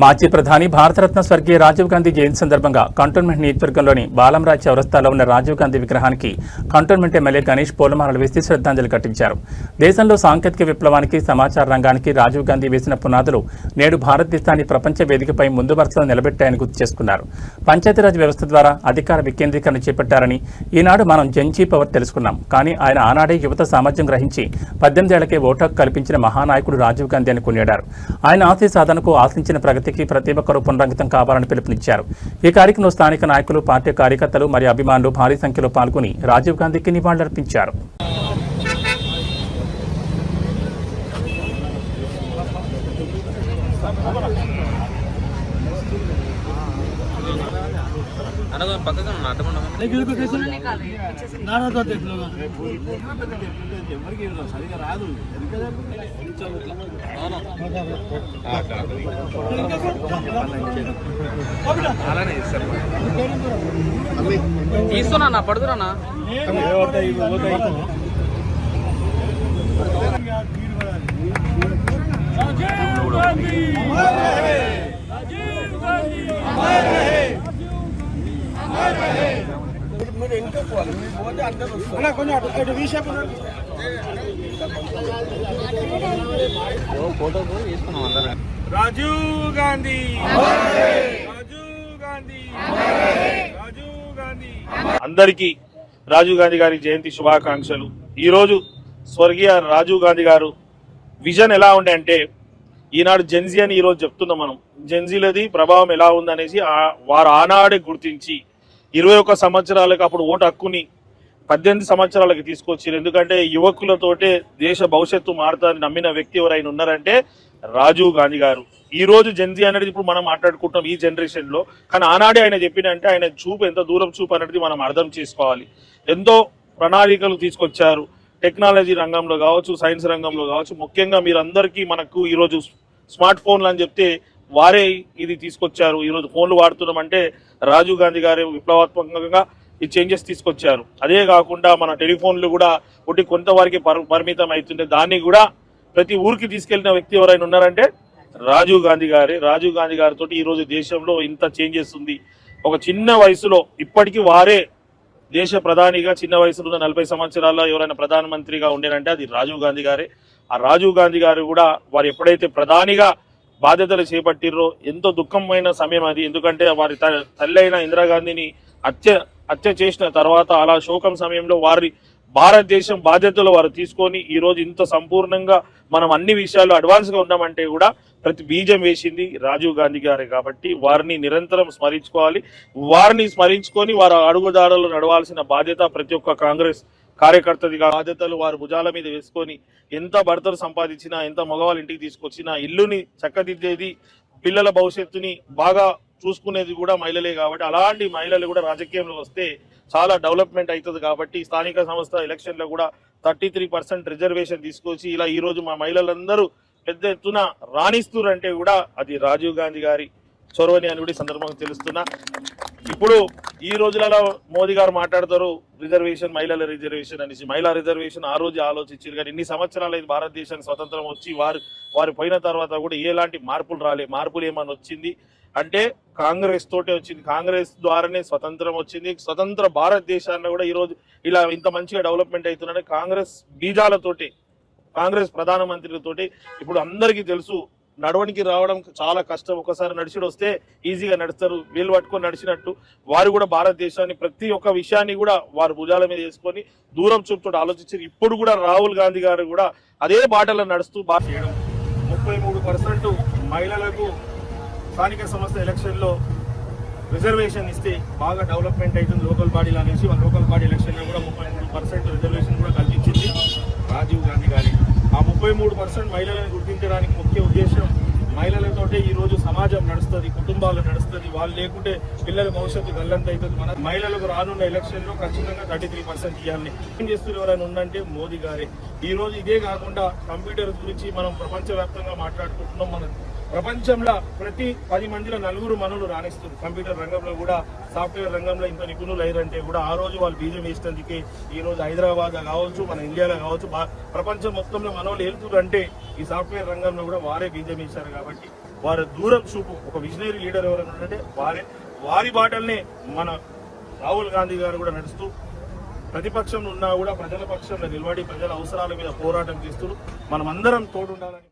మాజీ ప్రధాని భారతరత్న స్వర్గీయ రాజీవ్ గాంధీ జయంతి సందర్భంగా కంటోన్మెంట్ నియోజకవర్గంలోని బాలంరాజ్ చౌరస్తాలో ఉన్న రాజీవ్ గాంధీ విగ్రహానికి కంటోన్మెంట్ ఎమ్మెల్యే గణేష్ పూలమాలలు వేసి శ్రద్ధాంజలి ఘటించారు. దేశంలో సాంకేతిక విప్లవానికి, సమాచార రంగానికి రాజీవ్ గాంధీ వేసిన పునాదులు నేడు భారతదేశాన్ని ప్రపంచ వేదికపై ముందు వరుసలో నిలబెట్టాయని గుర్తు చేసుకున్నారు. పంచాయతీరాజ్ వ్యవస్థ ద్వారా అధికార వికేంద్రీకరణ చేపట్టారని, ఈనాడు మనం జెన్జీ పవర్ తెలుసుకున్నాం. కానీ ఆయన ఆనాడే యువత సామర్థ్యం గ్రహించి 18 ఏళ్లకే ఓటు హక్కు కల్పించిన మహానాయకుడు రాజీవ్ గాంధీ అని కొనియాడారు. ఆయన ఆశయ సాధనకు, ఆశించిన ప్రగతికి ప్రతి ఒక్కరూ పునరంకితం కావాలని పిలుపునిచ్చారు. ఈ కార్యక్రమంలో స్థానిక నాయకులు, పార్టీ కార్యకర్తలు మరియు అభిమానులు భారీ సంఖ్యలో పాల్గొని రాజీవ్ గాంధీకి నివాళులర్పించారు. తీస్తున్నా పడుతున్నా రాజీవ్ గాంధీ, రాజీవ్ గాంధీ, రాజీవ్ గాంధీ. అందరికీ రాజీవ్ గాంధీ గారి జయంతి శుభాకాంక్షలు. ఈరోజు స్వర్గీయ రాజీవ్ గాంధీ గారు విజన్ ఎలా ఉండే అంటే, ఈనాడు జెన్జీ అని ఈరోజు చెప్తున్నాం మనం. జెన్జీలది ప్రభావం ఎలా ఉందనేసి వారు ఆనాడే గుర్తించి 21 సంవత్సరాలకు అప్పుడు ఓటు హక్కుని 18 సంవత్సరాలకు తీసుకొచ్చారు. ఎందుకంటే యువకులతోటే దేశ భవిష్యత్తు మారుతారని నమ్మిన వ్యక్తి ఎవరైనా ఉన్నారంటే రాజీవ్ గాంధీ గారు. ఈ రోజు జెన్జీ అనేది ఇప్పుడు మనం మాట్లాడుకుంటాం ఈ జనరేషన్ లో, కానీ ఆనాడే ఆయన చెప్పినంటే ఆయన చూపు ఎంత దూరం చూపు అనేది మనం అర్థం చేసుకోవాలి. ఎంతో ప్రణాళికలు తీసుకొచ్చారు, టెక్నాలజీ రంగంలో కావచ్చు, సైన్స్ రంగంలో కావచ్చు. ముఖ్యంగా మీరందరికీ మనకు ఈరోజు స్మార్ట్ ఫోన్లు అని చెప్తే వారే ఇది తీసుకొచ్చారు. ఈరోజు ఫోన్లు వాడుతున్నామంటే రాజీవ్ గాంధీ గారే విప్లవాత్మకంగా ఈ చేంజెస్ తీసుకొచ్చారు. అదే కాకుండా మన టెలిఫోన్లు కూడా ఒకటి కొంతవరకు పరిమితం అవుతుండే, దాన్ని కూడా ప్రతి ఊరికి తీసుకెళ్లిన వ్యక్తి ఎవరైనా ఉన్నారంటే రాజీవ్ గాంధీ గారే. రాజీవ్ గాంధీ గారితో ఈ రోజు దేశంలో ఇంత చేంజెస్ ఉంది. ఒక చిన్న వయసులో ఇప్పటికీ వారే దేశ ప్రధానిగా, చిన్న వయసులో ఉన్న 40 సంవత్సరాల్లో ఎవరైనా ప్రధానమంత్రిగా ఉండేనంటే అది రాజీవ్ గాంధీ గారే. ఆ రాజీవ్ గాంధీ గారు కూడా వారు ఎప్పుడైతే ప్రధానిగా బాధ్యతలు చేపట్టిర్రో ఎంతో దుఃఖమైన సమయం అది. ఎందుకంటే వారి తల్లి అయిన ఇందిరాగాంధీని హత్య చేసిన తర్వాత అలా శోకం సమయంలో వారి భారతదేశం బాధ్యతలు వారు తీసుకొని ఈ రోజు ఇంత సంపూర్ణంగా మనం అన్ని విషయాల్లో అడ్వాన్స్ గా ఉన్నామంటే కూడా ప్రతి బీజం వేసింది రాజీవ్ గాంధీ గారే. కాబట్టి వారిని నిరంతరం స్మరించుకోవాలి. వారిని స్మరించుకొని వారి అడుగుదారులు నడవాల్సిన బాధ్యత ప్రతి ఒక్క కాంగ్రెస్ కార్యకర్తది బాధ్యతలు వారు భుజాల మీద వేసుకొని ఎంత భర్తలు సంపాదించినా, ఎంత మగవాళ్ళ ఇంటికి తీసుకొచ్చినా ఇల్లుని చక్కదిద్దేది, పిల్లల భవిష్యత్తుని బాగా చూసుకునేది కూడా మహిళలే. కాబట్టి అలాంటి మహిళలు కూడా రాజకీయంలో వస్తే చాలా డెవలప్మెంట్ అవుతుంది. కాబట్టి స్థానిక సంస్థ ఎలక్షన్ లో కూడా 33% రిజర్వేషన్ తీసుకొచ్చి ఇలా ఈ రోజు మా మహిళలందరూ పెద్ద ఎత్తున రాణిస్తురంటే కూడా అది రాజీవ్ గాంధీ గారి చొరవని అని కూడా సందర్భంగా తెలుస్తున్నా. ఇప్పుడు ఈ రోజులలో మోదీ గారు మాట్లాడతారు రిజర్వేషన్, మహిళల రిజర్వేషన్ అనేసి. మహిళా రిజర్వేషన్ ఆ రోజు ఆలోచించారు, కానీ ఇన్ని సంవత్సరాలు ఇది భారతదేశానికి స్వతంత్రం వచ్చి వారు పోయిన తర్వాత కూడా ఎలాంటి మార్పులు రాలే. మార్పులు ఏమని వచ్చింది అంటే కాంగ్రెస్ తోటే వచ్చింది. కాంగ్రెస్ ద్వారానే స్వతంత్రం వచ్చింది. స్వతంత్ర భారతదేశాన్ని కూడా ఈరోజు ఇలా ఇంత మంచిగా డెవలప్మెంట్ అవుతుందంటే కాంగ్రెస్ బీజాలతోటి, కాంగ్రెస్ ప్రధానమంత్రితోటి. ఇప్పుడు అందరికీ తెలుసు నడవనికి రావడం చాలా కష్టం. ఒకసారి నడిచిడు వస్తే ఈజీగా నడుస్తారు, వీలు పట్టుకొని నడిచినట్టు వారు కూడా భారతదేశాన్ని ప్రతి ఒక్క విషయాన్ని కూడా వారు భుజాల మీద వేసుకొని దూరం చూపుతో ఆలోచించారు. ఇప్పుడు కూడా రాహుల్ గాంధీ గారు కూడా అదే బాటలో నడుస్తూ చేయడం. 33% మహిళలకు స్థానిక సంస్థ ఎలక్షన్ లో రిజర్వేషన్ ఇస్తే బాగా డెవలప్మెంట్ అవుతుంది లోకల్ బాడీలు అనేసి. లోకల్ బాడీ ఎలక్షన్ లో కూడా 33% రిజర్వేషన్ కూడా కల్పించింది రాజీవ్ గాంధీ గారి. ఆ 33% మహిళలను గుర్తించడానికి ముఖ్య ఉద్దేశం మహిళలతోటే ఈ రోజు సమాజం నడుస్తుంది, కుటుంబాలు నడుస్తుంది. వాళ్ళు లేకుంటే పిల్లల భవిష్యత్తు గల్లంత అవుతుంది. మన మహిళలకు రానున్న ఎలక్షన్ లో ఖచ్చితంగా 33% ఇవ్వాలని ఏం చేస్తున్న ఎవరైనా ఉందంటే మోదీ గారే. ఈ రోజు ఇదే కాకుండా కంప్యూటర్ గురించి మనం ప్రపంచవ్యాప్తంగా మాట్లాడుకుంటున్నాం. మన ప్రపంచంలో ప్రతి 10 మందిలో 4 మనులు రాణిస్తుంది. కంప్యూటర్ రంగంలో కూడా, సాఫ్ట్వేర్ రంగంలో ఇంత నిపుణులు అయ్యారంటే కూడా ఆ రోజు వాళ్ళు బీజం వేసినందుకే ఈ రోజు హైదరాబాద్ కావచ్చు, మన ఇండియాలో కావచ్చు, ప్రపంచం మొత్తంలో మనోళ్ళు వెళ్తున్నారు అంటే ఈ సాఫ్ట్వేర్ రంగంలో కూడా వారే బీజం వేశారు. కాబట్టి వారి దూరం చూపు, ఒక విజనరీ లీడర్ ఎవరైనా ఉంటే వారి బాటల్నే మన రాహుల్ గాంధీ గారు కూడా నడుస్తూ ప్రతిపక్షంలో ఉన్నా కూడా ప్రజల పక్షంలో నిలబడి ప్రజల అవసరాల మీద పోరాటం చేస్తూ మనం అందరం తోడుండాలని